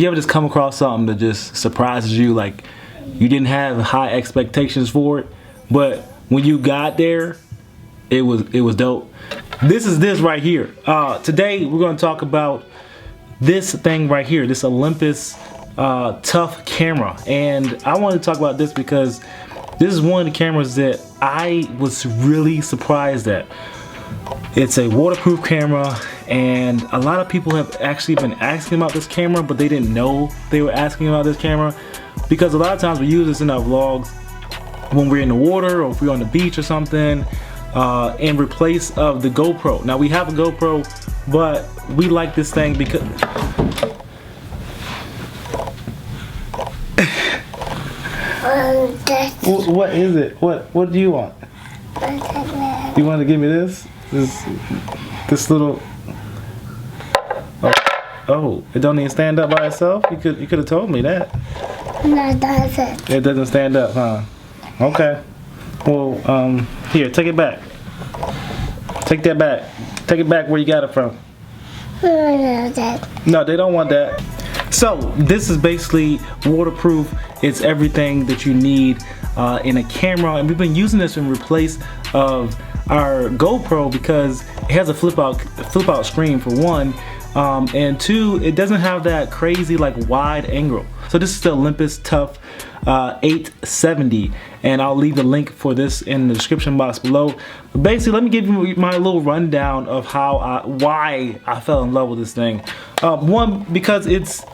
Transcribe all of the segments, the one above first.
Do you ever just come across something that just surprises you, like you didn't have high expectations for it, but when you got there, it was dope? This is this right here. Today we're going to talk about this thing right here, this Olympus tough camera, and I wanted to talk about this because this is one of the cameras that I was really surprised at. It's a waterproof camera, and a lot of people have actually been asking about this camera, but they didn't know they were asking about this camera, because a lot of times we use this in our vlogs when we're in the water or if we're on the beach or something, in replace of the GoPro. Now we have a GoPro, but we like this thing because what is it? What do you want? You want to give me this? This little. Oh, it don't even stand up by itself? You could have told me that. No, it doesn't. It doesn't stand up, huh? Okay. Well, here, take it back. Take that back. Take it back where you got it from. No, they don't want that. So this is basically waterproof. It's everything that you need in a camera, and we've been using this in replace of our GoPro because it has a flip out screen for one, and two, it doesn't have that crazy like wide angle. So this is the Olympus Tough 870, and I'll leave the link for this in the description box below. But basically, let me give you my little rundown of why I fell in love with this thing. One, because it's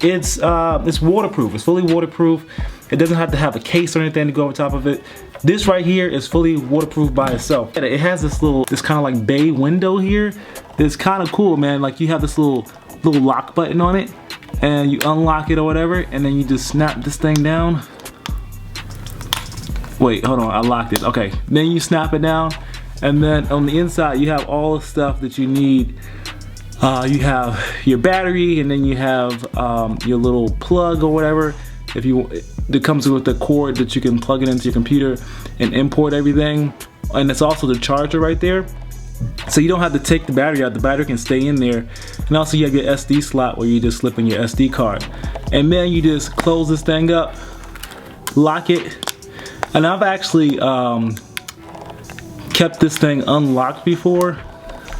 waterproof. It's fully waterproof. It doesn't have to have a case or anything to go over top of it. This right here is fully waterproof by itself. It has this kind of like bay window here. It's kind of cool, man. Like you have this little lock button on it, and you unlock it or whatever, and then you just snap this thing down. Wait, hold on, I locked it. Okay, then you snap it down, and then on the inside you have all the stuff that you need. You have your battery, and then you have your little plug or whatever. It comes with the cord that you can plug it into your computer and import everything, and it's also the charger right there. So you don't have to take the battery out. The battery can stay in there, and also you have your SD slot where you just slip in your SD card, and then you just close this thing up, lock it. And I've actually kept this thing unlocked before.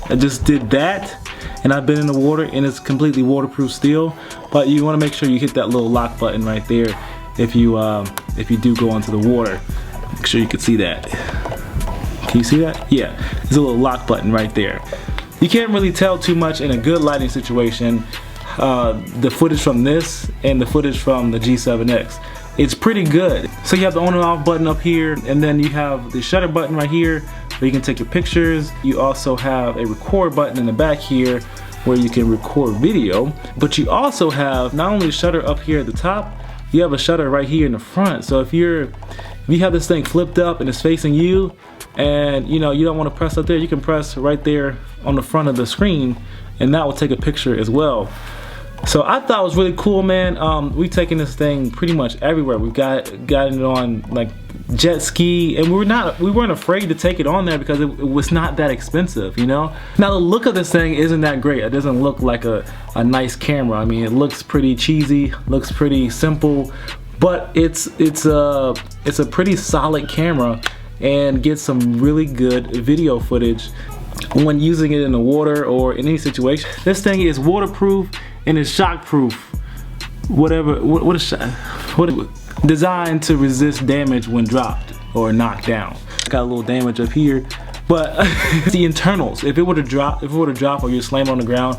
I just did that, and I've been in the water, and it's completely waterproof still. But you want to make sure you hit that little lock button right there if you do go into the water. Make sure you can see that. Can you see that? Yeah, there's a little lock button right there. You can't really tell too much in a good lighting situation, the footage from this and the footage from the G7X. It's pretty good. So you have the on and off button up here, and then you have the shutter button right here where you can take your pictures. You also have a record button in the back here where you can record video, but you also have not only a shutter up here at the top, you have a shutter right here in the front. So if you have this thing flipped up and it's facing you, and you don't want to press up there, you can press right there on the front of the screen, and that will take a picture as well. So I thought it was really cool, man. We've taken this thing pretty much everywhere. We've gotten it on like jet ski, and we weren't afraid to take it on there because it was not that expensive, Now the look of this thing isn't that great. It doesn't look like a nice camera. I mean, it looks pretty cheesy, looks pretty simple, but it's a pretty solid camera and gets some really good video footage when using it in the water or in any situation. This thing is waterproof and it's shockproof. Designed to resist damage when dropped or knocked down. Got a little damage up here, but the internals, if it were to drop or you slam on the ground,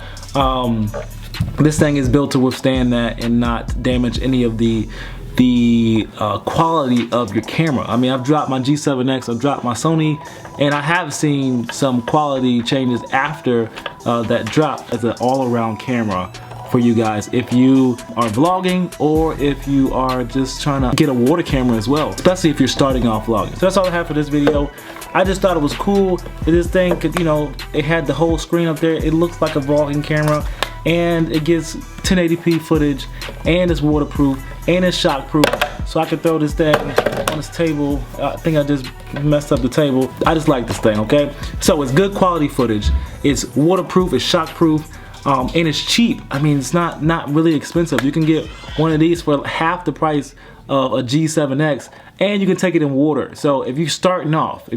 this thing is built to withstand that and not damage any of the quality of your camera. I mean, I've dropped my G7X, I've dropped my Sony, and I have seen some quality changes after that drop as an all-around camera for you guys if you are vlogging or if you are just trying to get a water camera as well, especially if you're starting off vlogging. So that's all I have for this video. I just thought it was cool that this thing could, it had the whole screen up there. It looks like a vlogging camera, and it gets 1080p footage, and it's waterproof, and it's shockproof. So I could throw this thing on this table. I think I just messed up the table. I just like this thing, okay? So it's good quality footage. It's waterproof, it's shockproof. and it's cheap. I mean, it's not really expensive. You can get one of these for half the price of a G7X, and you can take it in water. So if you're starting off, I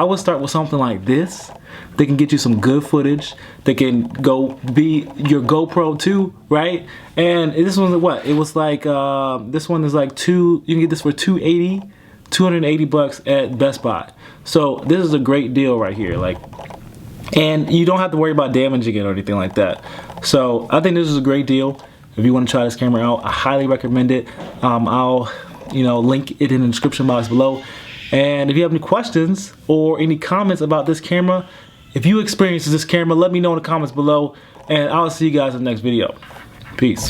would start with something like this. They can get you some good footage. They can go be your GoPro too, right? And this one's what? It was like this one is like you can get this for $280 at Best Buy. So this is a great deal right here. Like, and you don't have to worry about damaging it or anything like that. So I think this is a great deal. If you want to try this camera out, I highly recommend it. I'll link it in the description box below. And if you have any questions or any comments about this camera, if you experience this camera, let me know in the comments below, and I'll see you guys in the next video. Peace.